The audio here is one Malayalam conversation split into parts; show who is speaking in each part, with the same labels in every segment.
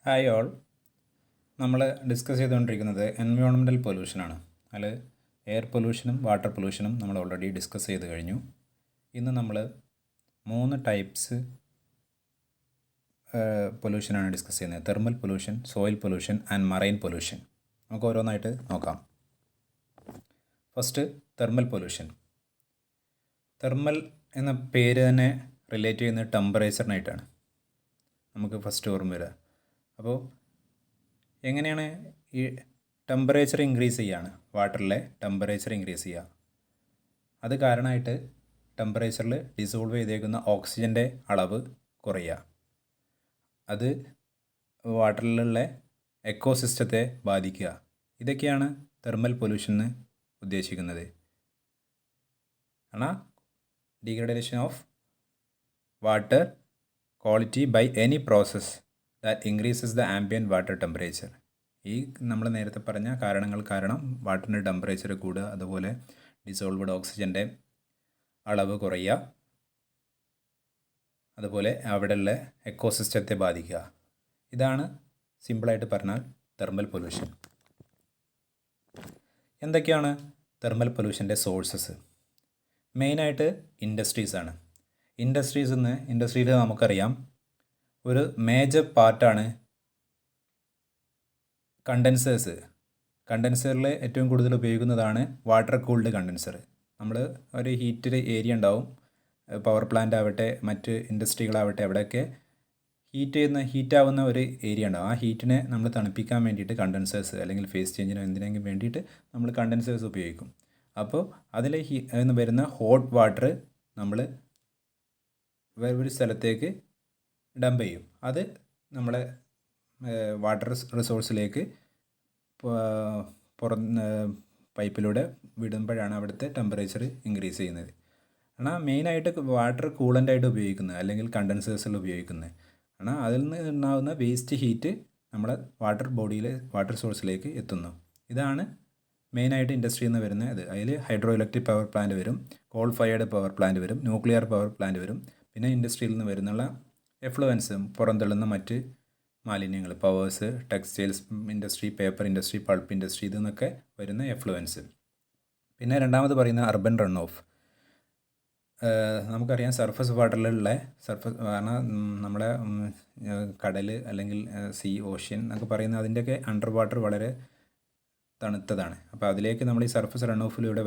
Speaker 1: Hi all. നമ്മൾ ഡിസ്കസ് ചെയ്തുകൊണ്ടിരിക്കുന്നത് എൻവയോൺമെൻറ്റൽ പൊല്യൂഷനാണ്. അതിൽ എയർ പൊല്യൂഷനും വാട്ടർ പൊല്യൂഷനും നമ്മൾ ഓൾറെഡി ഡിസ്കസ് ചെയ്ത് കഴിഞ്ഞു. ഇന്ന് നമ്മൾ 3 ടൈപ്സ് പൊല്യൂഷനാണ് ഡിസ്കസ് ചെയ്യുന്നത്: thermal pollution, soil pollution and marine pollution. നമുക്ക് ഓരോന്നായിട്ട് നോക്കാം. First, thermal pollution. തെർമൽ എന്ന പേര് തന്നെ റിലേറ്റ് ചെയ്യുന്നത് ടെമ്പറേച്ചറിനായിട്ടാണ്. നമുക്ക് ഫസ്റ്റ് ഓർമ്മ വരിക. അപ്പോൾ എങ്ങനെയാണ് ഈ ടെമ്പറേച്ചർ ഇൻക്രീസ് ചെയ്യുകയാണ്, വാട്ടറിലെ ടെമ്പറേച്ചർ ഇൻക്രീസ് ചെയ്യുക. അത് കാരണമായിട്ട് ടെമ്പറേച്ചറിൽ ഡിസോൾവ് ചെയ്തേക്കുന്ന ഓക്സിജൻ്റെ അളവ് കുറയുക. അത് വാട്ടറിലുള്ള എക്കോസിസ്റ്റത്തെ ബാധിക്കുക. ഇതൊക്കെയാണ് തെർമൽ പൊല്യൂഷൻ എന്ന് ഉദ്ദേശിക്കുന്നത്. ആണ് degradation of water quality by any process that increases the ambient water temperature. ഈ നമ്മൾ നേരത്തെ പറഞ്ഞ കാരണങ്ങൾ കാരണം വാട്ടറിൻ്റെ ടെമ്പറേച്ചർ കൂടുക, അതുപോലെ ഡിസോൾവ്ഡ് ഓക്സിജൻ്റെ അളവ് കുറയുക, അതുപോലെ അവിടെയുള്ള എക്കോസിസ്റ്റത്തെ ബാധിക്കുക. ഇതാണ് സിമ്പിളായിട്ട് പറഞ്ഞാൽ തെർമൽ പൊല്യൂഷൻ. എന്തൊക്കെയാണ് തെർമൽ പൊല്യൂഷൻ്റെ സോഴ്സസ്? മെയിനായിട്ട് ഇൻഡസ്ട്രീസാണ്. ഇൻഡസ്ട്രിയിൽ നമുക്കറിയാം ഒരു മേജർ പാർട്ടാണ് കണ്ടൻസേഴ്സ്. കണ്ടൻസറിൽ ഏറ്റവും കൂടുതൽ ഉപയോഗിക്കുന്നതാണ് വാട്ടർ കൂൾഡ് കണ്ടൻസർ. നമ്മൾ ഒരു ഹീറ്റഡ് ഏരിയ ഉണ്ടാവും, പവർ പ്ലാന്റ് ആവട്ടെ മറ്റ് ഇൻഡസ്ട്രികളാവട്ടെ, അവിടെയൊക്കെ ഹീറ്റാവുന്ന ഒരു ഏരിയ ഉണ്ടാവും. ആ ഹീറ്റിനെ നമ്മൾ തണുപ്പിക്കാൻ വേണ്ടിയിട്ട് കണ്ടൻസേഴ്സ് അല്ലെങ്കിൽ ഫേസ് ചേഞ്ചിനോ എന്തിനെങ്കിലും വേണ്ടിയിട്ട് നമ്മൾ കണ്ടൻസേഴ്സ് ഉപയോഗിക്കും. അപ്പോൾ അതിൽ വരുന്ന ഹോട്ട് വാട്ടർ നമ്മൾ വേറൊരു സ്ഥലത്തേക്ക് ഡംപ് ചെയ്യും. അത് നമ്മളെ വാട്ടർ റിസോഴ്സിലേക്ക് പൈപ്പിലൂടെ വിടുമ്പോഴാണ് അവിടുത്തെ ടെമ്പറേച്ചർ ഇൻക്രീസ് ചെയ്യുന്നത്. കാരണം മെയിനായിട്ട് വാട്ടർ കൂളൻ്റായിട്ട് ഉപയോഗിക്കുന്നത് അല്ലെങ്കിൽ കണ്ടൻസേഴ്സിൽ ഉപയോഗിക്കുന്നത് ആണ്. അതിൽ നിന്ന് ഉണ്ടാകുന്ന വേസ്റ്റ് ഹീറ്റ് നമ്മളെ വാട്ടർ സോഴ്സിലേക്ക് എത്തുന്നു. ഇതാണ് മെയിനായിട്ട് ഇൻഡസ്ട്രിയിൽ നിന്ന് വരുന്ന ഇത്. അതിൽ ഹൈഡ്രോ ഇലക്ട്രിക് പവർ പ്ലാന്റ് വരും, കോൾ ഫയർഡ് പവർ പ്ലാന്റ് വരും, ന്യൂക്ലിയർ പവർ പ്ലാന്റ് വരും. പിന്നെ ഇൻഡസ്ട്രിയിൽ നിന്ന് വരുന്നുള്ള എഫ്ലുവൻസ്, പുറന്തള്ളുന്ന മറ്റ് മാലിന്യങ്ങൾ, powers, textiles industry, paper industry, pulp industry, ഇതിൽ വരുന്ന എഫ്ലുവൻസ്. പിന്നെ രണ്ടാമത് പറയുന്ന അർബൻ റൺ ഓഫ്. നമുക്കറിയാം സർഫസ് വാട്ടറിലുള്ള കാരണം നമ്മുടെ കടൽ അല്ലെങ്കിൽ ഓഷ്യൻ എന്നൊക്കെ പറയുന്ന അതിൻ്റെയൊക്കെ അണ്ടർ വാട്ടർ വളരെ തണുത്തതാണ്. അപ്പോൾ അതിലേക്ക് നമ്മൾ ഈ സർഫസ് റൺ ഓഫിലൂടെ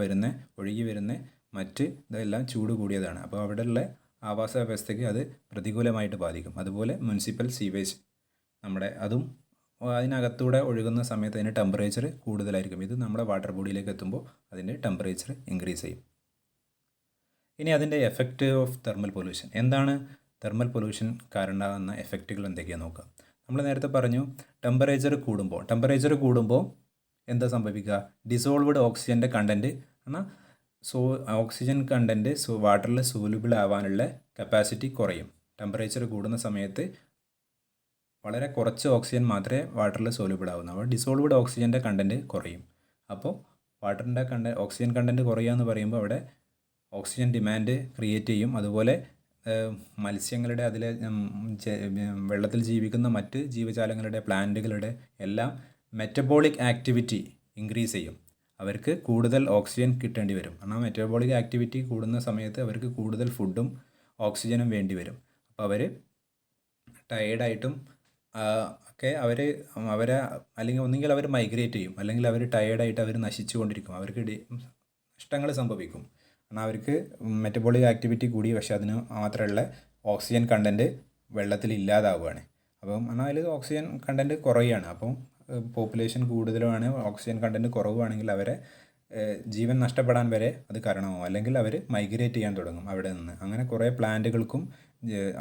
Speaker 1: ഒഴുകി വരുന്ന മറ്റ് ഇതെല്ലാം ചൂട് കൂടിയതാണ്. അപ്പോൾ അവിടെയുള്ള ആവാസ വ്യവസ്ഥയ്ക്ക് അത് പ്രതികൂലമായിട്ട് ബാധിക്കും. അതുപോലെ മുനിസിപ്പൽ സീവേജ് അതും അതിനകത്തൂടെ ഒഴുകുന്ന സമയത്ത് അതിന് ടെമ്പറേച്ചർ കൂടുതലായിരിക്കും. ഇത് നമ്മുടെ വാട്ടർ ബോഡിയിലേക്ക് എത്തുമ്പോൾ അതിൻ്റെ ടെമ്പറേച്ചർ ഇൻക്രീസ് ചെയ്യും. ഇനി അതിൻ്റെ എഫക്റ്റ് ഓഫ് തെർമൽ പൊല്യൂഷൻ എന്താണ്? തെർമൽ പൊല്യൂഷൻ കാരണമാകുന്ന എഫക്റ്റുകൾ എന്തൊക്കെയാണെന്ന് നോക്കാം. നമ്മൾ നേരത്തെ പറഞ്ഞു ടെമ്പറേച്ചർ കൂടുമ്പോൾ എന്താ സംഭവിക്കുക? ഡിസോൾവ്ഡ് ഓക്സിജൻ്റെ കണ്ടൻറ്റ് ഓക്സിജൻ കണ്ടൻറ്റ് വാട്ടറിൽ സോലുബിൾ ആവാനുള്ള കപ്പാസിറ്റി കുറയും. ടെമ്പറേച്ചർ കൂടുന്ന സമയത്ത് വളരെ കുറച്ച് ഓക്സിജൻ മാത്രമേ വാട്ടറിൽ സോലുബിൾ ആവുന്നു. അപ്പോൾ ഡിസോൾവ്ഡ് ഓക്സിജൻ്റെ കണ്ടൻറ്റ് കുറയും. അപ്പോൾ വാട്ടറിൻ്റെ ഓക്സിജൻ കണ്ടൻറ്റ് കുറയുക എന്ന് പറയുമ്പോൾ അവിടെ ഓക്സിജൻ ഡിമാൻഡ് ക്രിയേറ്റ് ചെയ്യും. അതുപോലെ മത്സ്യങ്ങളുടെ വെള്ളത്തിൽ ജീവിക്കുന്ന മറ്റ് ജീവജാലങ്ങളുടെ പ്ലാന്റുകളുടെ എല്ലാം മെറ്റബോളിക് ആക്ടിവിറ്റി ഇൻക്രീസ് ചെയ്യും. അവർക്ക് കൂടുതൽ ഓക്സിജൻ കിട്ടേണ്ടി വരും. കാരണം മെറ്റബോളിക് ആക്ടിവിറ്റി കൂടുന്ന സമയത്ത് അവർക്ക് കൂടുതൽ ഫുഡും ഓക്സിജനും വേണ്ടി വരും. അപ്പോൾ അവർ ടയേർഡായിട്ടും ഒക്കെ അവരെ അല്ലെങ്കിൽ ഒന്നുകിൽ അവർ മൈഗ്രേറ്റ് ചെയ്യും, അല്ലെങ്കിൽ അവർ ടയേർഡായിട്ട് അവർ നശിച്ചു കൊണ്ടിരിക്കും. അവർക്ക് നഷ്ടങ്ങൾ സംഭവിക്കും. കാരണം അവർക്ക് മെറ്റബോളിക് ആക്ടിവിറ്റി കൂടി, പക്ഷേ അതിന് മാത്രമുള്ള ഓക്സിജൻ കണ്ടൻറ്റ് വെള്ളത്തിൽ ഇല്ലാതാവുകയാണ്. അപ്പം എന്നാൽ അതിൽ ഓക്സിജൻ കണ്ടൻറ്റ് കുറയുകയാണ്. അപ്പം പോപ്പുലേഷൻ കൂടുതലുമാണ്, ഓക്സിജൻ കണ്ടൻറ്റ് കുറവാണെങ്കിൽ അവരെ ജീവൻ നഷ്ടപ്പെടാൻ വരെ അത് കാരണമാവും. അല്ലെങ്കിൽ അവർ മൈഗ്രേറ്റ് ചെയ്യാൻ തുടങ്ങും അവിടെ നിന്ന്. അങ്ങനെ കുറേ പ്ലാന്റുകൾക്കും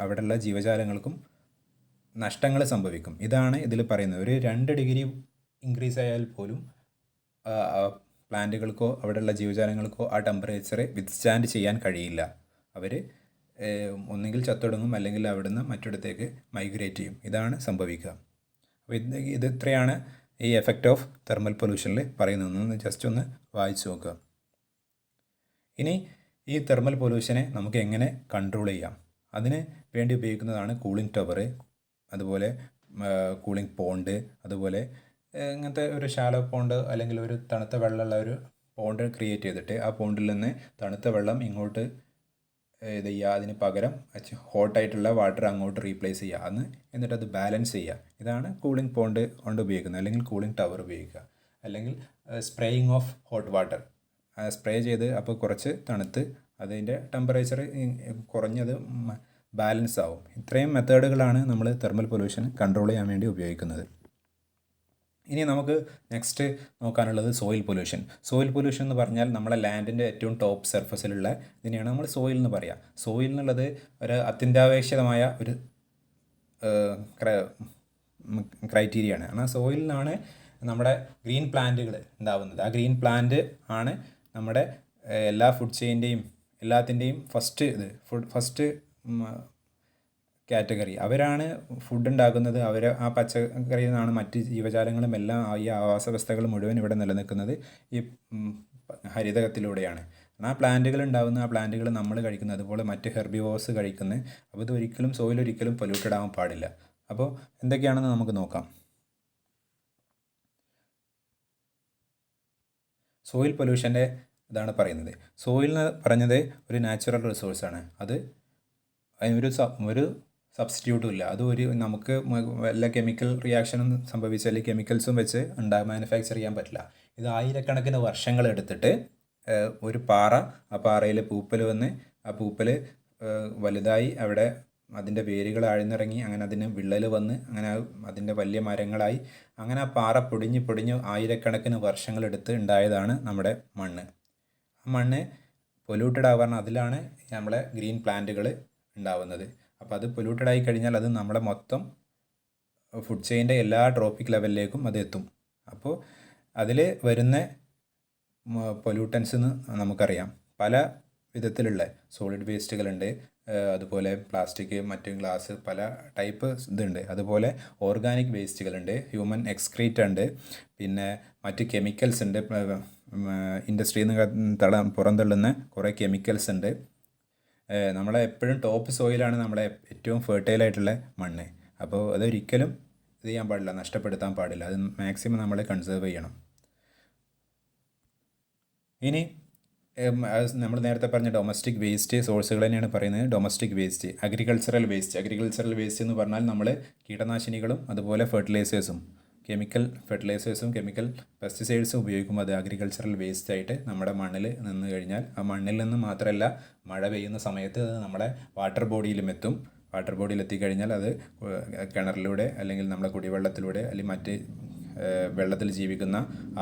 Speaker 1: അവിടെയുള്ള ജീവജാലങ്ങൾക്കും നഷ്ടങ്ങൾ സംഭവിക്കും. ഇതാണ് ഇതിൽ പറയുന്നത്. ഒരു 2 ഡിഗ്രി ഇൻക്രീസ് ആയാൽ പോലും പ്ലാന്റുകൾക്കോ അവിടെയുള്ള ജീവജാലങ്ങൾക്കോ ആ ടെമ്പറേച്ചറെ വിത്ത്സ്റ്റാൻഡ് ചെയ്യാൻ കഴിയില്ല. അവർ ഒന്നുകിൽ ചത്തൊടുങ്ങും, അല്ലെങ്കിൽ അവിടുന്ന് മറ്റിടത്തേക്ക് മൈഗ്രേറ്റ് ചെയ്യും. ഇതാണ് സംഭവിക്കുക. അപ്പോൾ ഇത് ഇത്രയാണ് ഈ എഫക്റ്റ് ഓഫ് തെർമൽ പൊല്യൂഷനിൽ പറയുന്നതെന്ന് ജസ്റ്റ് ഒന്ന് വായിച്ചു നോക്കുക. ഇനി ഈ തെർമൽ പൊല്യൂഷനെ നമുക്ക് എങ്ങനെ കൺട്രോൾ ചെയ്യാം? അതിന് വേണ്ടി ഉപയോഗിക്കുന്നതാണ് കൂളിംഗ് ടവർ, അതുപോലെ കൂളിംഗ് പോണ്ട്, അതുപോലെ ഇങ്ങനത്തെ ഒരു ഷാലോ പോണ്ട് അല്ലെങ്കിൽ ഒരു തണുത്ത വെള്ളമുള്ള ഒരു പോണ്ട് ക്രിയേറ്റ് ചെയ്തിട്ട് ആ പോണ്ടിൽ നിന്ന് തണുത്ത വെള്ളം ഇങ്ങോട്ട് ഇത് ചെയ്യുക, അതിന് പകരം ഹോട്ടായിട്ടുള്ള വാട്ടർ അങ്ങോട്ട് റീപ്ലേസ് ചെയ്യുക, എന്നിട്ട് അത് ബാലൻസ് ചെയ്യുക. ഇതാണ് കൂളിംഗ് പോണ്ട് കൊണ്ട് ഉപയോഗിക്കുന്നത്, അല്ലെങ്കിൽ കൂളിംഗ് ടവർ ഉപയോഗിക്കുക. അല്ലെങ്കിൽ spraying of hot water, spray ചെയ്ത് അപ്പോൾ കുറച്ച് തണുത്ത് അതിൻ്റെ ടെമ്പറേച്ചർ കുറഞ്ഞത് ബാലൻസ് ആവും. ഇത്രയും മെത്തേഡുകളാണ് നമ്മൾ തെർമൽ പൊല്യൂഷൻ കൺട്രോൾ ചെയ്യാൻ വേണ്ടി ഉപയോഗിക്കുന്നത്. ഇനി നമുക്ക് നെക്സ്റ്റ് നോക്കാനുള്ളത് സോയിൽ പൊല്യൂഷൻ. സോയിൽ പൊല്യൂഷൻ എന്ന് പറഞ്ഞാൽ നമ്മളെ ലാൻഡിൻ്റെ ഏറ്റവും ടോപ്പ് സർഫസിലുള്ള ഇതിനെയാണ് നമ്മൾ സോയിൽ എന്ന് പറയുക. സോയിൽ എന്നുള്ളത് ഒരു അത്യന്താപേക്ഷിതമായ ഒരു ക്രൈറ്റീരിയ ആണ്. കാരണം സോയിൽ നിന്നാണ് നമ്മുടെ ഗ്രീൻ പ്ലാന്റുകൾ ഉണ്ടാവുന്നത്. ആ ഗ്രീൻ പ്ലാന്റ് ആണ് നമ്മുടെ എല്ലാ ഫുഡ് ചെയിൻ്റെയും എല്ലാത്തിൻ്റെയും ഫസ്റ്റ് കാറ്റഗറി. അവരാണ് ഫുഡ് ഉണ്ടാക്കുന്നത്. ആ പച്ചക്കറിയിൽ നിന്നാണ് മറ്റ് ജീവജാലങ്ങളും എല്ലാം ഈ ആവാസ വ്യവസ്ഥകൾ മുഴുവൻ ഇവിടെ നിലനിൽക്കുന്നത് ഈ ഹരിതകത്തിലൂടെയാണ്. ആ പ്ലാന്റുകൾ ഉണ്ടാകുന്ന ആ പ്ലാന്റുകൾ നമ്മൾ കഴിക്കുന്നത്, അതുപോലെ മറ്റ് ഹെർബിവോഴ്സ് കഴിക്കുന്നത്. അപ്പോൾ ഇതൊരിക്കലും സോയിൽ ഒരിക്കലും പൊല്യൂട്ടഡ് ആവാൻ പാടില്ല. അപ്പോൾ എന്തൊക്കെയാണെന്ന് നമുക്ക് നോക്കാം. സോയിൽ പൊല്യൂഷൻ്റെ ഇതാണ് പറയുന്നത്. സോയിൽ എന്ന് പറഞ്ഞത് ഒരു നാച്ചുറൽ റിസോഴ്സാണ്. അത് ഒരു സബ്സ്റ്റിറ്റ്യൂട്ടും ഇല്ല. അത് നമുക്ക് വല്ല കെമിക്കൽ റിയാക്ഷനും സംഭവിച്ചാൽ കെമിക്കൽസും വെച്ച് മാനുഫാക്ചർ ചെയ്യാൻ പറ്റില്ല. ഇത് ആയിരക്കണക്കിന് വർഷങ്ങളെടുത്തിട്ട് ഒരു പാറ, ആ പാറയിൽ പൂപ്പൽ വന്ന് ആ പൂപ്പൽ വലുതായി അവിടെ അതിൻ്റെ വേരുകൾ ആഴ്ന്നിറങ്ങി അങ്ങനെ അതിന് വിള്ളൽ വന്ന് അങ്ങനെ അതിൻ്റെ വലിയ മരങ്ങളായി അങ്ങനെ ആ പാറ പൊടിഞ്ഞ് ആയിരക്കണക്കിന് വർഷങ്ങളെടുത്ത് ഉണ്ടായതാണ് നമ്മുടെ മണ്ണ്. ആ മണ്ണ് പൊല്യൂട്ടഡ് ആവാൻ അതിലാണ് നമ്മളെ ഗ്രീൻ പ്ലാന്റുകൾ ഉണ്ടാവുന്നത്. അപ്പോൾ അത് പൊല്യൂട്ടഡ് ആയി കഴിഞ്ഞാൽ അത് നമ്മളെ മൊത്തം ഫുഡ് ചെയിൻ്റെ എല്ലാ ട്രോപ്പിക് ലെവലിലേക്കും അത് എത്തും. അപ്പോൾ അതിൽ വരുന്ന പൊല്യൂട്ടൻസ് നമുക്കറിയാം. പല വിധത്തിലുള്ള സോളിഡ് വേസ്റ്റുകളുണ്ട്, അതുപോലെ പ്ലാസ്റ്റിക്, മറ്റ് ഗ്ലാസ്, പല ടൈപ്പ് ഇതുണ്ട്. അതുപോലെ ഓർഗാനിക് വേസ്റ്റുകളുണ്ട്, ഹ്യൂമൻ എക്സ്ക്രീറ്റ് ഉണ്ട്, പിന്നെ മറ്റ് കെമിക്കൽസ് ഉണ്ട്. ഇൻഡസ്ട്രിയിൽ നിന്ന് പുറന്തള്ളുന്ന കുറേ കെമിക്കൽസ് ഉണ്ട്. നമ്മളെ എപ്പോഴും ടോപ്പ് സോയിലാണ് നമ്മളെ ഏറ്റവും ഫെർട്ടൈലായിട്ടുള്ള മണ്ണ്. അപ്പോൾ അതൊരിക്കലും ഇത് ചെയ്യാൻ പാടില്ല, നഷ്ടപ്പെടുത്താൻ പാടില്ല. അത് മാക്സിമം നമ്മൾ കൺസേർവ് ചെയ്യണം. ഇനി നമ്മൾ നേരത്തെ പറഞ്ഞ ഡൊമസ്റ്റിക് വേസ്റ്റ് സോഴ്സുകൾ തന്നെയാണ് പറയുന്നത്. ഡൊമസ്റ്റിക് വേസ്റ്റ്, അഗ്രികൾച്ചറൽ വേസ്റ്റ് എന്ന് പറഞ്ഞാൽ നമ്മൾ കീടനാശിനികളും അതുപോലെ കെമിക്കൽ ഫെർട്ടിലൈസേഴ്സും കെമിക്കൽ പെസ്റ്റിസൈഡ്സും ഉപയോഗിക്കുമ്പോൾ അത് അഗ്രികൾച്ചറൽ വേസ്റ്റ് ആയിട്ട് നമ്മുടെ മണ്ണിൽ നിന്ന് കഴിഞ്ഞാൽ ആ മണ്ണിൽ നിന്ന് മാത്രമല്ല മഴ പെയ്യുന്ന സമയത്ത് അത് നമ്മുടെ വാട്ടർ ബോഡിയിലും എത്തും. വാട്ടർ ബോഡിയിൽ എത്തിക്കഴിഞ്ഞാൽ അത് കിണറിലൂടെ അല്ലെങ്കിൽ നമ്മുടെ കുടിവെള്ളത്തിലൂടെ അല്ലെങ്കിൽ മറ്റ് വെള്ളത്തിൽ ജീവിക്കുന്ന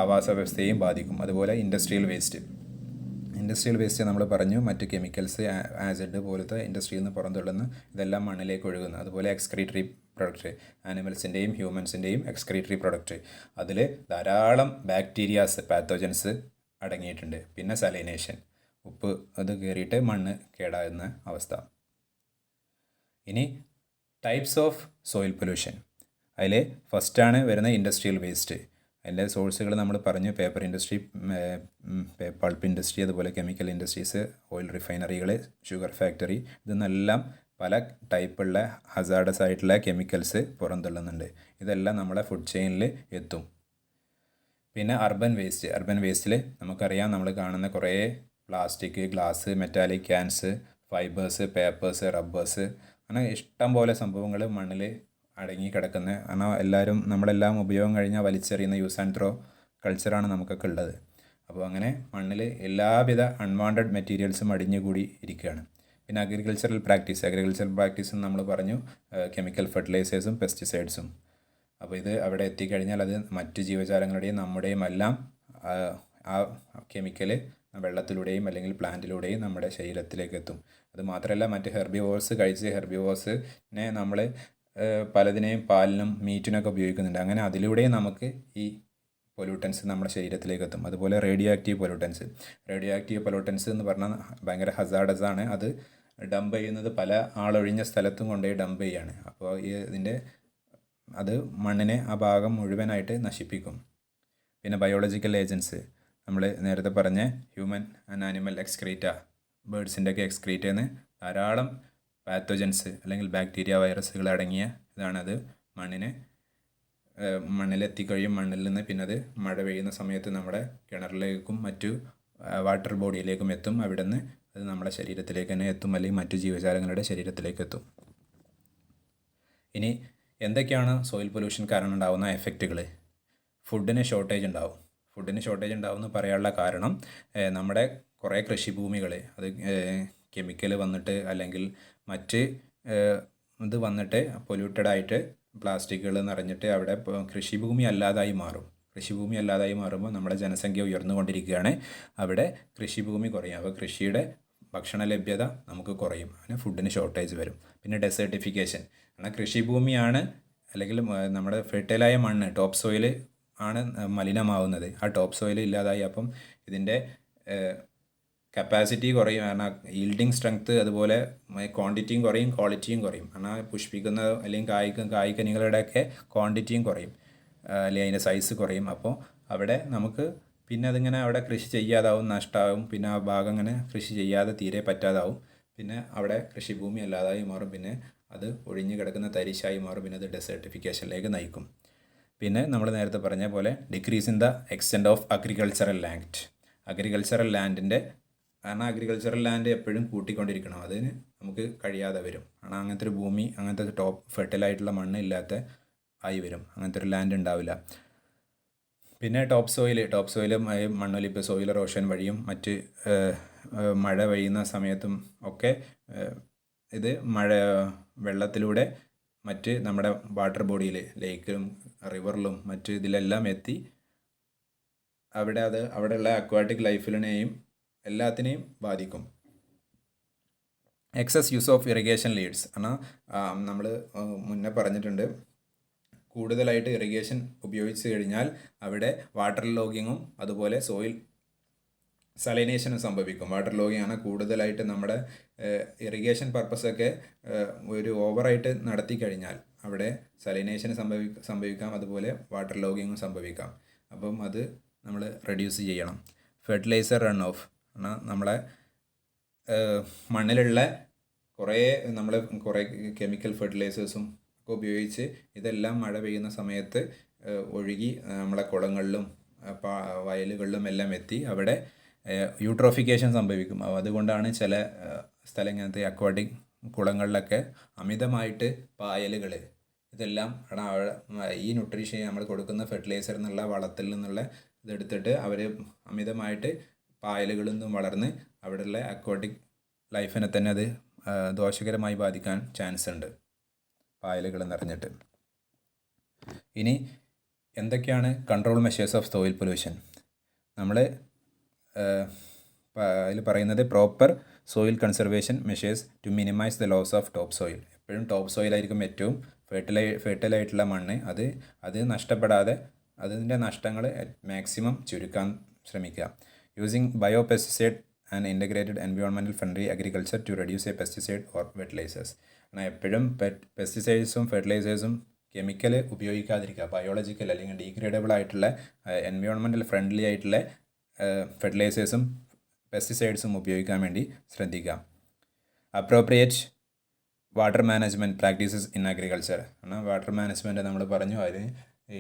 Speaker 1: ആവാസ വ്യവസ്ഥയെയും ബാധിക്കും. അതുപോലെ ഇൻഡസ്ട്രിയൽ വേസ്റ്റ് നമ്മൾ പറഞ്ഞു, മറ്റ് കെമിക്കൽസ്, ആസിഡ് പോലത്തെ ഇൻഡസ്ട്രിയിൽ നിന്ന് പുറന്തള്ളുന്ന ഇതെല്ലാം മണ്ണിലേക്ക് ഒഴുകുന്നു. അതുപോലെ എക്സ്ക്രീറ്ററി പ്രൊഡക്റ്റ്, ആനിമൽസിൻ്റെയും ഹ്യൂമൻസിൻ്റെയും എക്സ്ക്രീറ്ററി പ്രൊഡക്റ്റ്, അതിൽ ധാരാളം ബാക്ടീരിയാസ്, പാത്തോജൻസ് അടങ്ങിയിട്ടുണ്ട്. പിന്നെ സലൈനേഷൻ, ഉപ്പ് അത് കയറിയിട്ട് മണ്ണ് കേടാകുന്ന അവസ്ഥ. ഇനി ടൈപ്സ് ഓഫ് സോയിൽ പൊല്യൂഷൻ, അതിൽ ഫസ്റ്റാണ് വരുന്ന ഇൻഡസ്ട്രിയൽ വേസ്റ്റ്. അതിൻ്റെ സോഴ്സുകൾ നമ്മൾ പറഞ്ഞു, പേപ്പർ ഇൻഡസ്ട്രി, പൾപ്പ് ഇൻഡസ്ട്രി, അതുപോലെ കെമിക്കൽ ഇൻഡസ്ട്രീസ്, ഓയിൽ റിഫൈനറികൾ, ഷുഗർ ഫാക്ടറി, ഇതെന്നെല്ലാം പല ടൈപ്പുള്ള ഹസാർഡസ് ആയിട്ടുള്ള കെമിക്കൽസ് പുറന്തള്ളുന്നുണ്ട്. ഇതെല്ലാം നമ്മളെ ഫുഡ് ചെയിനിൽ എത്തും. പിന്നെ അർബൻ വേസ്റ്റിൽ നമുക്കറിയാം, നമ്മൾ കാണുന്ന കുറേ plastic, glass, metallic cans, fibres, papers, rubbers, അങ്ങനെ ഇഷ്ടം പോലെ സംഭവങ്ങൾ മണ്ണിൽ അടങ്ങി കിടക്കുന്ന, കാരണം നമ്മളെല്ലാം ഉപയോഗം കഴിഞ്ഞാൽ വലിച്ചെറിയുന്ന യൂസ് ആൻഡ് ത്രോ കൾച്ചറാണ് നമുക്കൊക്കെ ഉള്ളത്. അപ്പോൾ അങ്ങനെ മണ്ണിൽ എല്ലാവിധ അൺവാണ്ടഡ് മെറ്റീരിയൽസും അടിഞ്ഞുകൂടി ഇരിക്കുകയാണ്. പിന്നെ അഗ്രികൾച്ചറൽ പ്രാക്ടീസ് നമ്മൾ പറഞ്ഞു, കെമിക്കൽ ഫെർട്ടിലൈസേഴ്സും പെസ്റ്റിസൈഡ്സും. അപ്പോൾ ഇത് അവിടെ എത്തിക്കഴിഞ്ഞാൽ അത് മറ്റ് ജീവജാലങ്ങളുടെയും നമ്മുടെയും എല്ലാം ആ കെമിക്കൽ വെള്ളത്തിലൂടെയും അല്ലെങ്കിൽ പ്ലാന്റിലൂടെയും നമ്മുടെ ശരീരത്തിലേക്ക് എത്തും. അത് മാത്രമല്ല മറ്റ് ഹെർബിവോഴ്സിനെ നമ്മൾ പലതിനെയും പാലിനും മീറ്റിനൊക്കെ ഉപയോഗിക്കുന്നുണ്ട്. അങ്ങനെ അതിലൂടെയും നമുക്ക് ഈ പൊല്യൂട്ടൻസ് നമ്മുടെ ശരീരത്തിലേക്ക് എത്തും. അതുപോലെ റേഡിയോ ആക്റ്റീവ് പൊല്യൂട്ടൻസ് എന്ന് പറഞ്ഞാൽ ഭയങ്കര ഹസാർഡസ് ആണ്. അത് ഡംപ് ചെയ്യുന്നത് പല ആളൊഴിഞ്ഞ സ്ഥലത്തും കൊണ്ടുപോയി ഡംപ് ചെയ്യാണ്. അപ്പോൾ അത് മണ്ണിനെ ആ ഭാഗം മുഴുവനായിട്ട് നശിപ്പിക്കും. പിന്നെ ബയോളജിക്കൽ ഏജൻസ്, നമ്മൾ നേരത്തെ പറഞ്ഞ ഹ്യൂമൻ ആൻഡ് ആനിമൽ എക്സ്ക്രീറ്റ, ബേഡ്സിൻ്റെയൊക്കെ എക്സ്ക്രീറ്റയിൽ നിന്ന് ധാരാളം പാത്തോജൻസ് അല്ലെങ്കിൽ ബാക്ടീരിയ, വൈറസുകൾ അടങ്ങിയ ഇതാണത് മണ്ണിലെത്തിക്കഴിയും. മണ്ണിൽ നിന്ന് പിന്നെ അത് മഴ പെയ്യുന്ന സമയത്ത് നമ്മുടെ കിണറിലേക്കും മറ്റു വാട്ടർ ബോഡിയിലേക്കും എത്തും. അവിടെ നിന്ന് അത് നമ്മുടെ ശരീരത്തിലേക്ക് തന്നെ എത്തും, അല്ലെങ്കിൽ മറ്റു ജീവജാലങ്ങളുടെ ശരീരത്തിലേക്ക് എത്തും. ഇനി എന്തൊക്കെയാണ് സോയിൽ പൊല്യൂഷൻ കാരണം ഉണ്ടാകുന്ന എഫക്റ്റുകൾ? ഫുഡിന് ഷോർട്ടേജ് ഉണ്ടാവും. ഫുഡിന് ഷോർട്ടേജ് ഉണ്ടാവുമെന്ന് പറയാനുള്ള കാരണം നമ്മുടെ കുറേ കൃഷിഭൂമികൾ അത് കെമിക്കൽ വന്നിട്ട് അല്ലെങ്കിൽ മറ്റ് ഇത് വന്നിട്ട് പൊല്യൂട്ടഡായിട്ട് പ്ലാസ്റ്റിക്കുകൾ നിറഞ്ഞിട്ട് അവിടെ കൃഷിഭൂമി അല്ലാതായി മാറും. കൃഷിഭൂമി അല്ലാതായി മാറുമ്പോൾ നമ്മുടെ ജനസംഖ്യ ഉയർന്നുകൊണ്ടിരിക്കുകയാണ്. അവിടെ കൃഷിഭൂമി കുറയും. അപ്പോൾ കൃഷിയുടെ ഭക്ഷണ ലഭ്യത നമുക്ക് കുറയും. അങ്ങനെ ഫുഡിന് ഷോർട്ടേജ് വരും. പിന്നെ ഡെസേർട്ടിഫിക്കേഷൻ, കാരണം കൃഷിഭൂമിയാണ് അല്ലെങ്കിൽ നമ്മുടെ ഫെർട്ടൈലായ മണ്ണ് ടോപ്പ് സോയിൽ ആണ് മലിനമാവുന്നത്. ആ ടോപ്പ് സോയിൽ ഇല്ലാതായി. അപ്പം ഇതിൻ്റെ കപ്പാസിറ്റി കുറയും. കാരണം ഈൽഡിങ് സ്ട്രെങ്ത്ത് അതുപോലെ ക്വാണ്ടിറ്റിയും കുറയും, ക്വാളിറ്റിയും കുറയും. കാരണം പുഷ്പിക്കുന്ന അല്ലെങ്കിൽ കായ്കനികളുടെയൊക്കെ ക്വാണ്ടിറ്റിയും കുറയും, അല്ലെങ്കിൽ അതിൻ്റെ സൈസ് കുറയും. അപ്പോൾ അവിടെ നമുക്ക് പിന്നെ അതിങ്ങനെ അവിടെ കൃഷി ചെയ്യാതാവും, നഷ്ടമാവും. പിന്നെ ആ ഭാഗം അങ്ങനെ കൃഷി ചെയ്യാതെ തീരെ പറ്റാതാവും. പിന്നെ അവിടെ കൃഷിഭൂമി അല്ലാതായി മാറും. പിന്നെ അത് ഒഴിഞ്ഞു കിടക്കുന്ന തരിശായി മാറും. പിന്നെ അത് ഡെസേർട്ടിഫിക്കേഷനിലേക്ക് നയിക്കും. പിന്നെ നമ്മൾ നേരത്തെ പറഞ്ഞ പോലെ decrease in the extent of agricultural land. Agricultural ലാൻഡിൻ്റെ കാരണം അഗ്രികൾച്ചറൽ ലാൻഡ് എപ്പോഴും കൂട്ടിക്കൊണ്ടിരിക്കണം. അതിന് നമുക്ക് കഴിയാതെ വരും. കാരണം അങ്ങനത്തെ ഒരു ഭൂമി, അങ്ങനത്തെ ടോപ്പ് ഫെർട്ടിലായിട്ടുള്ള മണ്ണ് ഇല്ലാത്ത ആയി വരും. അങ്ങനത്തെ ഒരു ലാൻഡ് ഉണ്ടാവില്ല. പിന്നെ ടോപ്പ് സോയിൽ മണ്ണൊലിപ്പ്, സോയിൽ എറോഷൻ വഴിയും മറ്റ് മഴ പെയ്യുന്ന സമയത്തും ഒക്കെ ഇത് വെള്ളത്തിലൂടെ മറ്റ് നമ്മുടെ വാട്ടർ ബോഡിയിൽ, ലേക്കിലും റിവറിലും മറ്റ് ഇതിലെല്ലാം എത്തി അവിടെയുള്ള അക്വാട്ടിക് ലൈഫിനെയും എല്ലാത്തിനെയും ബാധിക്കും. Excess use of irrigation leads. എന്നാൽ നമ്മൾ മുന്നേ പറഞ്ഞിട്ടുണ്ട്, കൂടുതലായിട്ട് ഇറിഗേഷൻ ഉപയോഗിച്ച് കഴിഞ്ഞാൽ അവിടെ വാട്ടർ ലോഗിങ്ങും അതുപോലെ സോയിൽ സലൈനേഷനും സംഭവിക്കും. വാട്ടർ ലോഗിങ് ആണ് കൂടുതലായിട്ട് നമ്മുടെ ഇറിഗേഷൻ പർപ്പസൊക്കെ ഒരു ഓവറായിട്ട് നടത്തി കഴിഞ്ഞാൽ അവിടെ സലൈനേഷൻ സംഭവിക്കാം, അതുപോലെ വാട്ടർ ലോഗിങ്ങും സംഭവിക്കാം. അപ്പം അത് നമ്മൾ റെഡ്യൂസ് ചെയ്യണം. ഫെർട്ടിലൈസർ റൺ ഓഫ് എന്നാൽ നമ്മളെ മണ്ണിലുള്ള കുറേ കെമിക്കൽ ഫെർട്ടിലൈസേഴ്സും ഒക്കെ ഉപയോഗിച്ച് ഇതെല്ലാം മഴ പെയ്യുന്ന സമയത്ത് ഒഴുകി നമ്മളെ കുളങ്ങളിലും വയലുകളിലും എല്ലാം എത്തി അവിടെ യൂട്രോഫിക്കേഷൻ സംഭവിക്കും. അതുകൊണ്ടാണ് ചില സ്ഥലങ്ങനത്തെ അക്വാട്ടിക് കുളങ്ങളിലൊക്കെ അമിതമായിട്ട് പായലുകൾ ഇതെല്ലാം ഈ ന്യൂട്രീഷൻ നമ്മൾ കൊടുക്കുന്ന ഫെർട്ടിലൈസർ എന്നുള്ള വളത്തിൽ നിന്നുള്ള ഇതെടുത്തിട്ട് അവർ അമിതമായിട്ട് പായലുകളിൽ നിന്നും വളർന്ന് അവിടെയുള്ള അക്വാട്ടിക് ലൈഫിനെ തന്നെ അത് ദോഷകരമായി ബാധിക്കാൻ ചാൻസ് ഉണ്ട്, പായലുകൾ നിറഞ്ഞിട്ട്. ഇനി എന്തൊക്കെയാണ് control measures of soil pollution? നമ്മൾ അതിൽ പറയുന്നത് proper soil conservation measures to minimise the loss of top soil. എപ്പോഴും ടോപ്പ് സോയിലായിരിക്കും ഏറ്റവും ഫെർട്ടിലായിട്ടുള്ള മണ്ണ്. അത് നഷ്ടപ്പെടാതെ അതിൻ്റെ നഷ്ടങ്ങൾ മാക്സിമം ചുരുക്കാൻ ശ്രമിക്കുക. Using bio pesticide and integrated environmental friendly agriculture to reduce a pesticide or fertilisers. എന്നാൽ എപ്പോഴും പെസ്റ്റിസൈഡ്സും ഫെർട്ടിലൈസേഴ്സും കെമിക്കൽ ഉപയോഗിക്കാതിരിക്കുക. ബയോളജിക്കൽ അല്ലെങ്കിൽ ഡീഗ്രേഡബിൾ ആയിട്ടുള്ള എൻവയോൺമെൻറ്റൽ ഫ്രണ്ട്ലി ആയിട്ടുള്ള ഫെർട്ടിലൈസേഴ്സും പെസ്റ്റിസൈഡ്സും ഉപയോഗിക്കാൻ വേണ്ടി ശ്രദ്ധിക്കുക. Appropriate water management practices in agriculture. എന്നാൽ വാട്ടർ മാനേജ്മെൻറ്റ് നമ്മൾ പറഞ്ഞു, അതിന് ഈ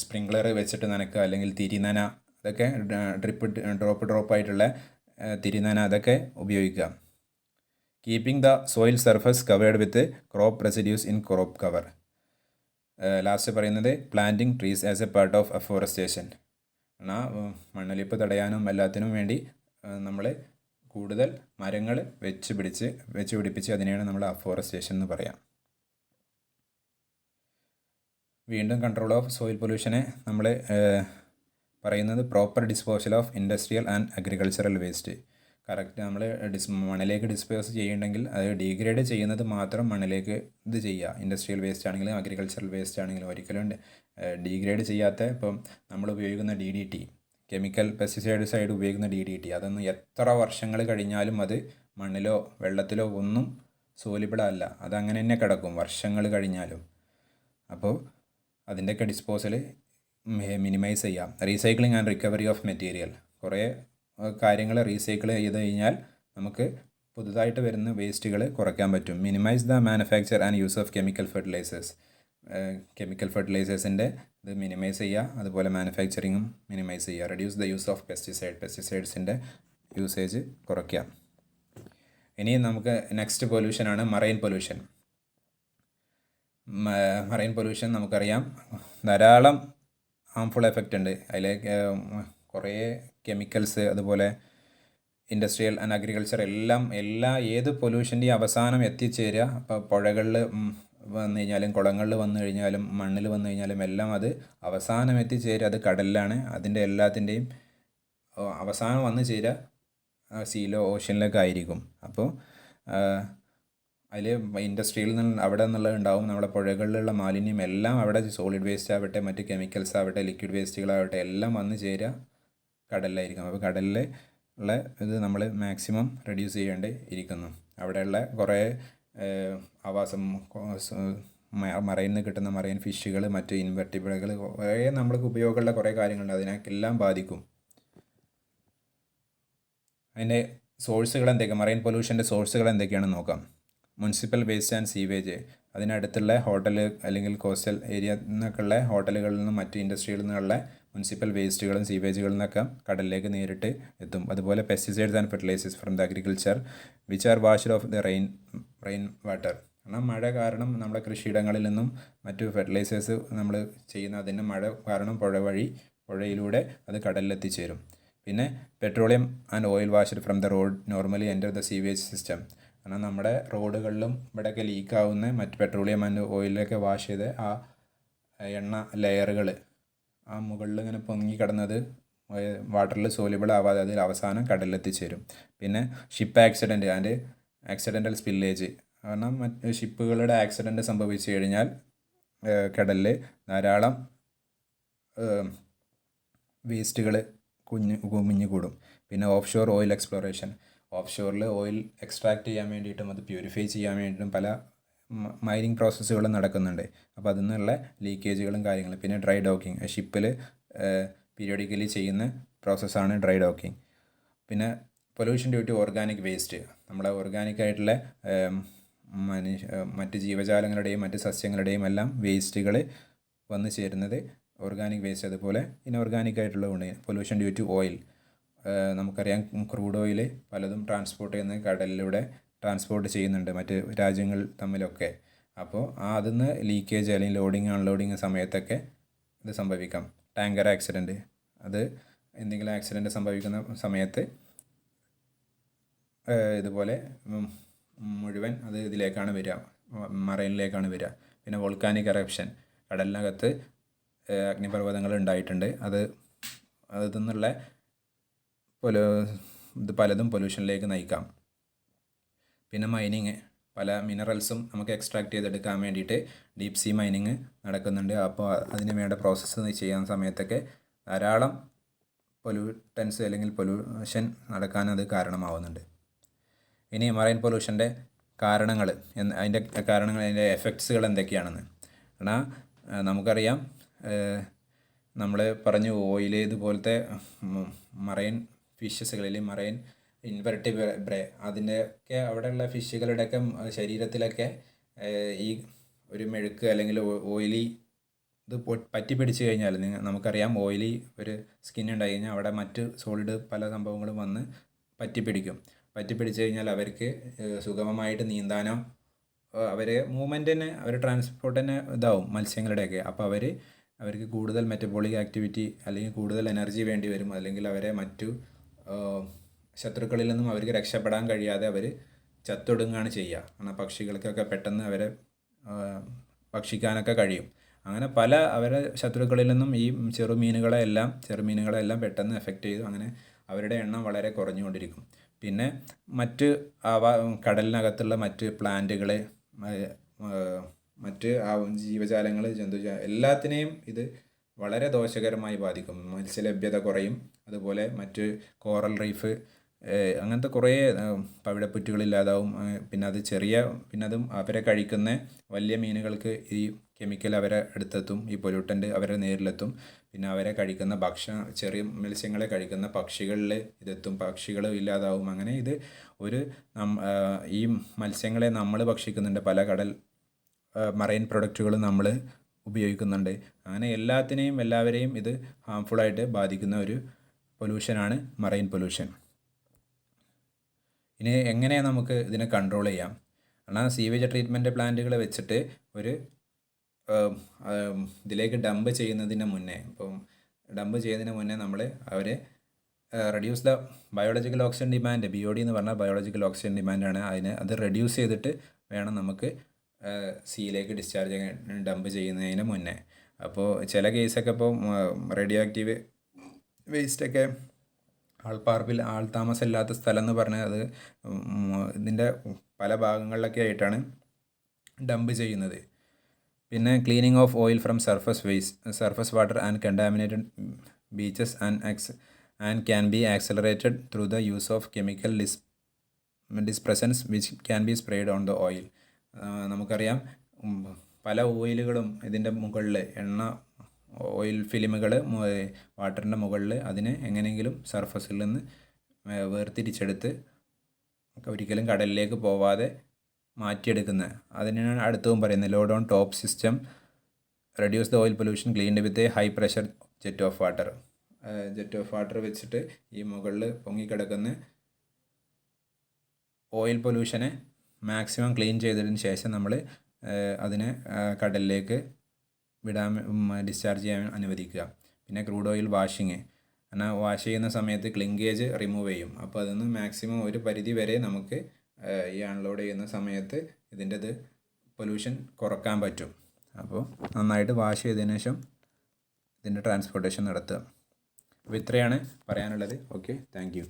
Speaker 1: സ്പ്രിങ്ക്ലർ വെച്ചിട്ട് നനക്കുക, അല്ലെങ്കിൽ തിരിനന, അതൊക്കെ ഡ്രോപ്പ് ആയിട്ടുള്ള തിരിനന അതൊക്കെ ഉപയോഗിക്കുക. Keeping the soil surface covered with crop residues in crop cover. Last പറയുന്നത് planting trees as a part of afforestation. എന്നാൽ മണ്ണൊലിപ്പ് തടയാനും എല്ലാത്തിനും വേണ്ടി നമ്മൾ കൂടുതൽ മരങ്ങൾ വെച്ച് പിടിപ്പിച്ച് അതിനെയാണ് നമ്മൾ അഫോറസ്റ്റേഷൻ എന്ന് പറയാം. വീണ്ടും കൺട്രോൾ ഓഫ് സോയിൽ പൊല്യൂഷനെ നമ്മൾ പറയുന്നത് proper disposal of industrial and agricultural waste. Correct നമ്മൾ മണ്ണിലേക്ക് ഡിസ്പോസ് ചെയ്യുന്നുണ്ടെങ്കിൽ അത് ഡീഗ്രേഡ് ചെയ്യുന്നത് മാത്രം മണ്ണിലേക്ക് ഇത് ചെയ്യുക. ഇൻഡസ്ട്രിയൽ വേസ്റ്റ് ആണെങ്കിലും അഗ്രികൾച്ചറൽ വേസ്റ്റ് ആണെങ്കിലും ഒരിക്കലും ഡീഗ്രേഡ് ചെയ്യാത്ത, ഇപ്പം നമ്മൾ ഉപയോഗിക്കുന്ന DDT, കെമിക്കൽ പെസ്റ്റിസൈഡ് ഉപയോഗിക്കുന്ന DDT, അതൊന്നും എത്ര വർഷങ്ങൾ കഴിഞ്ഞാലും അത് മണ്ണിലോ വെള്ളത്തിലോ ഒന്നും സോലിബിൾ അല്ല. അതങ്ങനെ തന്നെ കിടക്കും വർഷങ്ങൾ കഴിഞ്ഞാലും. അപ്പോൾ അതിൻ്റെയൊക്കെ ഡിസ്പോസൽ മിനിമൈസ് ചെയ്യാം. Recycling and recovery of material. കുറേ കാര്യങ്ങൾ റീസൈക്കിൾ ചെയ്ത് കഴിഞ്ഞാൽ നമുക്ക് പുതുതായിട്ട് വരുന്ന വേസ്റ്റുകൾ കുറയ്ക്കാൻ പറ്റും. Minimise the manufacture and use of chemical fertilisers. Chemical ഫെർട്ടിലൈസേഴ്സിൻ്റെ ഇത് മിനിമൈസ് ചെയ്യുക, അതുപോലെ മാനുഫാക്ചറിങ്ങും മിനിമൈസ് ചെയ്യുക. റെഡ്യൂസ് ദ യൂസ് ഓഫ് പെസ്റ്റിസൈഡ്സിൻ്റെ യൂസേജ് കുറയ്ക്കുക. ഇനി നമുക്ക് നെക്സ്റ്റ് പൊല്യൂഷനാണ് മറൈൻ പൊല്യൂഷൻ. മറൈൻ പൊല്യൂഷൻ നമുക്കറിയാം ധാരാളം ഹാംഫുൾ എഫക്റ്റ് ഉണ്ട്. അതിലേക്ക് കുറേ കെമിക്കൽസ്, അതുപോലെ ഇൻഡസ്ട്രിയൽ ആൻഡ് അഗ്രികൾച്ചർ ഏത് പൊല്യൂഷൻ്റെയും അവസാനം എത്തിച്ചേരുക അപ്പോൾ പുഴകളിൽ വന്നു കഴിഞ്ഞാലും കുളങ്ങളിൽ വന്നു കഴിഞ്ഞാലും മണ്ണിൽ വന്നു കഴിഞ്ഞാലും എല്ലാം അത് അവസാനം എത്തിച്ചേരുക അത് കടലിലാണ്. അതിൻ്റെ എല്ലാത്തിൻ്റെയും അവസാനം വന്നു ചേരുക സീലോ ഓഷ്യനിലൊക്കെ ആയിരിക്കും. അപ്പോൾ അതിൽ ഇൻഡസ്ട്രിയിൽ നിന്ന് അവിടെ നിന്നുള്ളത് ഉണ്ടാവും. നമ്മുടെ പുഴകളിലുള്ള മാലിന്യം എല്ലാം അവിടെ സോളിഡ് വേസ്റ്റ് ആവട്ടെ, മറ്റ് കെമിക്കൽസ് ആവട്ടെ, ലിക്വിഡ് വേസ്റ്റുകളാവട്ടെ എല്ലാം വന്നു ചേരുക കടലിലായിരിക്കും. അപ്പോൾ കടലിൽ ഉള്ള ഇത് നമ്മൾ മാക്സിമം റെഡ്യൂസ് ചെയ്യേണ്ടി ഇരിക്കുന്നു. അവിടെയുള്ള കുറേ ആവാസം മറയിൽ നിന്ന് കിട്ടുന്ന മറൈൻ ഫിഷുകൾ, മറ്റ് ഇൻവെർട്ടിബ്രകൾ, കുറേ നമ്മൾക്ക് ഉപയോഗമുള്ള കുറേ കാര്യങ്ങളുണ്ട്, അതിനെല്ലാം ബാധിക്കും. അതിൻ്റെ സോഴ്സുകൾ എന്തൊക്കെയാണ്, മറൈൻ പൊല്യൂഷൻ്റെ സോഴ്സുകൾ എന്തൊക്കെയാണെന്ന് നോക്കാം. മുനിസിപ്പൽ വേസ്റ്റ് ആൻഡ് സീവേജ്, അതിനടുത്തുള്ള ഹോട്ടൽ അല്ലെങ്കിൽ കോസ്റ്റൽ ഏരിയ നിന്നൊക്കെയുള്ള ഹോട്ടലുകളിൽ നിന്നും മറ്റ് ഇൻഡസ്ട്രികളിൽ നിന്നുള്ള മുനിസിപ്പൽ വേസ്റ്റുകളും സീവേജുകളിൽ നിന്നൊക്കെ കടലിലേക്ക് നേരിട്ട് എത്തും. അതുപോലെ pesticides and fertilisers from the agriculture which are washed off the rain water. കാരണം മഴ കാരണം നമ്മുടെ കൃഷിയിടങ്ങളിൽ നിന്നും മറ്റു ഫെർട്ടിലൈസേഴ്സ് നമ്മൾ ചെയ്യുന്ന അതിൻ്റെ മഴ കാരണം പുഴയിലൂടെ അത് കടലിലെത്തിച്ചേരും. പിന്നെ petroleum and oil washed from the road normally enter the sewage system. കാരണം നമ്മുടെ റോഡുകളിലും ഇവിടെയൊക്കെ ലീക്കാവുന്ന മറ്റ് പെട്രോളിയം ആൻഡ് ഓയിലൊക്കെ വാഷ് ചെയ്ത് ആ എണ്ണ ലെയറുകൾ ആ മുകളിൽ ഇങ്ങനെ പൊങ്ങി കിടന്നത് വാട്ടറിൽ സോല്യൂബിൾ ആവാതെ അതിൽ അവസാനം കടലിലെത്തിച്ചേരും. പിന്നെ ship accident and accidental spillage, കാരണം മറ്റ് ഷിപ്പുകളുടെ ആക്സിഡൻറ്റ് സംഭവിച്ചു കഴിഞ്ഞാൽ കടലിൽ ധാരാളം വേസ്റ്റുകൾ കുമിഞ്ഞു കൂടും. പിന്നെ ഓഫ് ഷോർ ഓയിൽ എക്സ്പ്ലോറേഷൻ, ഓഫ് ഷോറിൽ ഓയിൽ എക്സ്ട്രാക്ട് ചെയ്യാൻ വേണ്ടിയിട്ടും അത് പ്യൂരിഫൈ ചെയ്യാൻ വേണ്ടിയിട്ടും പല മൈനിങ് പ്രോസസ്സുകളും നടക്കുന്നുണ്ട്. അപ്പോൾ അതിൽ നിന്നുള്ള ലീക്കേജുകളും കാര്യങ്ങളും. പിന്നെ ഡ്രൈ ഡോക്കിങ്, ഷിപ്പിൽ പീരിയോഡിക്കലി ചെയ്യുന്ന പ്രോസസ്സാണ് ഡ്രൈ ഡോക്കിങ്. പിന്നെ pollution due to organic waste, നമ്മുടെ ഓർഗാനിക്കായിട്ടുള്ള മറ്റ് ജീവജാലങ്ങളുടെയും മറ്റ് സസ്യങ്ങളുടെയും എല്ലാം വേസ്റ്റുകൾ വന്നു ചേരുന്നത് ഓർഗാനിക് വേസ്റ്റ്. അതുപോലെ ഇൻഓർഗാനിക് ആയിട്ടുള്ളതുകൊണ്ട് പൊല്യൂഷൻ ഡ്യൂ ടു ഓയിൽ, നമുക്കറിയാം ക്രൂഡ് ഓയിൽ പലതും ട്രാൻസ്പോർട്ട് ചെയ്യുന്ന കടലിലൂടെ ട്രാൻസ്പോർട്ട് ചെയ്യുന്നുണ്ട് മറ്റ് രാജ്യങ്ങൾ തമ്മിലൊക്കെ. അപ്പോൾ അതിൽ നിന്ന് ലീക്കേജ് അല്ലെങ്കിൽ ലോഡിങ് അൺലോഡിങ് സമയത്തൊക്കെ ഇത് സംഭവിക്കാം. ടാങ്കർ ആക്സിഡൻറ്റ്, അത് എന്തെങ്കിലും ആക്സിഡൻറ്റ് സംഭവിക്കുന്ന സമയത്ത് ഇതുപോലെ മുഴുവൻ അത് ഇതിലേക്കാണ് വരിക, മറൈനിലേക്കാണ് വരിക. പിന്നെ വോൾക്കാനിക് എറപ്ഷൻ, കടലിനകത്ത് അഗ്നിപർവ്വതങ്ങൾ ഉണ്ടായിട്ടുണ്ട്. അതിൽ നിന്നുള്ള ഇത് പലതും പൊല്യൂഷനിലേക്ക് നയിക്കാം. പിന്നെ മൈനിങ്, പല മിനറൽസും നമുക്ക് എക്സ്ട്രാക്ട് ചെയ്തെടുക്കാൻ വേണ്ടിയിട്ട് ഡീപ് സീ മൈനിങ് നടക്കുന്നുണ്ട്. അപ്പോൾ അതിന് വേണ്ട പ്രോസസ്സ് ചെയ്യാൻ സമയത്തൊക്കെ ധാരാളം പൊല്യൂട്ടൻസ് അല്ലെങ്കിൽ പൊല്യൂഷൻ നടക്കാൻ അത് കാരണമാവുന്നുണ്ട്. ഇനി മറൈൻ പൊല്യൂഷൻ്റെ കാരണങ്ങൾ, അതിൻ്റെ എഫക്ട്സുകൾ എന്തൊക്കെയാണെന്ന്. കാരണം നമുക്കറിയാം നമ്മൾ പറഞ്ഞു ഓയിൽ ഇതുപോലത്തെ മറൈൻ ഫിഷസുകളിൽ മറൈൻ ഇൻവെർട്ടിബ്രേ അതിൻ്റെയൊക്കെ അവിടെയുള്ള ഫിഷുകളുടെയൊക്കെ ശരീരത്തിലൊക്കെ ഈ ഒരു മെഴുക്ക് അല്ലെങ്കിൽ ഓയിലി ഇത് പറ്റി പിടിച്ച് കഴിഞ്ഞാൽ നമുക്കറിയാം ഓയിലി ഒരു സ്കിൻ ഉണ്ടായി കഴിഞ്ഞാൽ അവിടെ മറ്റ് സോളിഡ് പല സംഭവങ്ങളും വന്ന് പറ്റി പിടിച്ച് കഴിഞ്ഞാൽ അവർക്ക് സുഗമമായിട്ട് നീന്താനോ അവർ മൂവ്മെൻറ്റിന് അവർ ട്രാൻസ്പോർട്ട് തന്നെ ഇതാവും മത്സ്യങ്ങളുടെയൊക്കെ. അപ്പോൾ അവർക്ക് കൂടുതൽ മെറ്റബോളിക് ആക്ടിവിറ്റി അല്ലെങ്കിൽ കൂടുതൽ എനർജി വേണ്ടി വരും. അല്ലെങ്കിൽ അവരെ മറ്റു ശത്രുക്കളിൽ നിന്നും അവർക്ക് രക്ഷപ്പെടാൻ കഴിയാതെ അവർ ചത്തൊടുങ്ങുകയാണ് ചെയ്യുക. കാരണം പക്ഷികൾക്കൊക്കെ പെട്ടെന്ന് അവരെ ഭക്ഷിക്കാനൊക്കെ കഴിയും. അങ്ങനെ പല അവരെ ശത്രുക്കളിൽ നിന്നും ഈ ചെറുമീനുകളെല്ലാം പെട്ടെന്ന് എഫക്റ്റ് ചെയ്തു. അങ്ങനെ അവരുടെ എണ്ണം വളരെ കുറഞ്ഞുകൊണ്ടിരിക്കും. പിന്നെ മറ്റ് കടലിനകത്തുള്ള മറ്റ് പ്ലാന്റുകൾ, മറ്റ് ജീവജാലങ്ങൾ, എല്ലാത്തിനെയും ഇത് വളരെ ദോഷകരമായി ബാധിക്കും. മത്സ്യലഭ്യത കുറയും. അതുപോലെ മറ്റ് കോറൽ റീഫ് അങ്ങനത്തെ കുറേ പവിഴപ്പുറ്റുകളില്ലാതാവും. പിന്നെ അതും അവരെ കഴിക്കുന്ന വലിയ മീനുകൾക്ക് ഈ കെമിക്കൽ അവരെ അടുത്തെത്തും, ഈ പൊല്യൂട്ടൻ്റ് അവരെ നേരിലെത്തും. പിന്നെ അവരെ കഴിക്കുന്ന ചെറിയ മത്സ്യങ്ങളെ കഴിക്കുന്ന പക്ഷികളിൽ ഇതെത്തും, പക്ഷികൾ ഇല്ലാതാവും. അങ്ങനെ ഇത് ഈ മത്സ്യങ്ങളെ നമ്മൾ ഭക്ഷിക്കുന്നുണ്ട്. പല കടൽ മറൈൻ പ്രൊഡക്റ്റുകളും നമ്മൾ ഉപയോഗിക്കുന്നുണ്ട്. അങ്ങനെ എല്ലാവരെയും ഇത് ഹാംഫുള്ളായിട്ട് ബാധിക്കുന്ന ഒരു പൊല്യൂഷനാണ് മറൈൻ പൊല്യൂഷൻ. ഇനി എങ്ങനെ നമുക്ക് ഇതിനെ കൺട്രോൾ ചെയ്യാം? കാരണം സീവേജ് ട്രീറ്റ്മെൻറ്റ് പ്ലാന്റുകൾ വെച്ചിട്ട് ഒരു ഇതിലേക്ക് ഡംപ് ചെയ്യുന്നതിന് മുന്നേ നമ്മൾ അവരെ reduce the biological oxygen demand, BOD എന്ന് പറഞ്ഞാൽ ബയോളജിക്കൽ ഓക്സിജൻ ഡിമാൻഡാണ്. അത് റെഡ്യൂസ് ചെയ്തിട്ട് വേണം നമുക്ക് സീയിലേക്ക് ഡംപ് ചെയ്യുന്നതിന് മുന്നേ. അപ്പോൾ ചില കേസൊക്കെ ഇപ്പോൾ റേഡിയോ ആക്റ്റീവ് വേസ്റ്റൊക്കെ ആൾതാമസമില്ലാത്ത സ്ഥലം എന്ന് പറഞ്ഞാൽ അത് ഇതിൻ്റെ പല ഭാഗങ്ങളിലൊക്കെ ആയിട്ടാണ് ഡംപ് ചെയ്യുന്നത്. പിന്നെ cleaning of oil from surface water and contaminated beaches and can be accelerated through the use of chemical dispersants which can be spread on the oil. നമുക്കറിയാം പല ഓയിലുകളും ഇതിൻ്റെ മുകളിൽ ഓയിൽ ഫിലിമുകൾ വാട്ടറിൻ്റെ മുകളിൽ അതിനെ എങ്ങനെയെങ്കിലും സർഫസിൽ നിന്ന് വേർതിരിച്ചെടുത്ത് ഒരിക്കലും കടലിലേക്ക് പോവാതെ മാറ്റിയെടുക്കുന്നത്. അതിനാണ് അടുത്തതും പറയുന്നത് load on top system reduce the oil pollution cleaned with high pressure jet of water വെച്ചിട്ട് ഈ മുകളിൽ പൊങ്ങിക്കിടക്കുന്ന ഓയിൽ പൊല്യൂഷനെ മാക്സിമം ക്ലീൻ ചെയ്തതിന് ശേഷം നമ്മൾ അതിനെ കടലിലേക്ക് ഡിസ്ചാർജ് ചെയ്യാൻ അനുവദിക്കുക. പിന്നെ ക്രൂഡ് ഓയിൽ വാഷിങ്, എന്നാൽ വാഷ് ചെയ്യുന്ന സമയത്ത് ക്ലിങ്കേജ് റിമൂവ് ചെയ്യും. അപ്പോൾ അതിൽ നിന്ന് മാക്സിമം ഒരു പരിധി വരെ നമുക്ക് ഈ അൺലോഡ് ചെയ്യുന്ന സമയത്ത് ഇതിൻ്റെത് പൊല്യൂഷൻ കുറക്കാൻ പറ്റും. അപ്പോൾ നന്നായിട്ട് വാഷ് ചെയ്തതിന് ശേഷം ഇതിൻ്റെ ട്രാൻസ്പോർട്ടേഷൻ നടത്തുക. അപ്പോൾ ഇത്രയാണ് പറയാനുള്ളത്. Okay, thank you.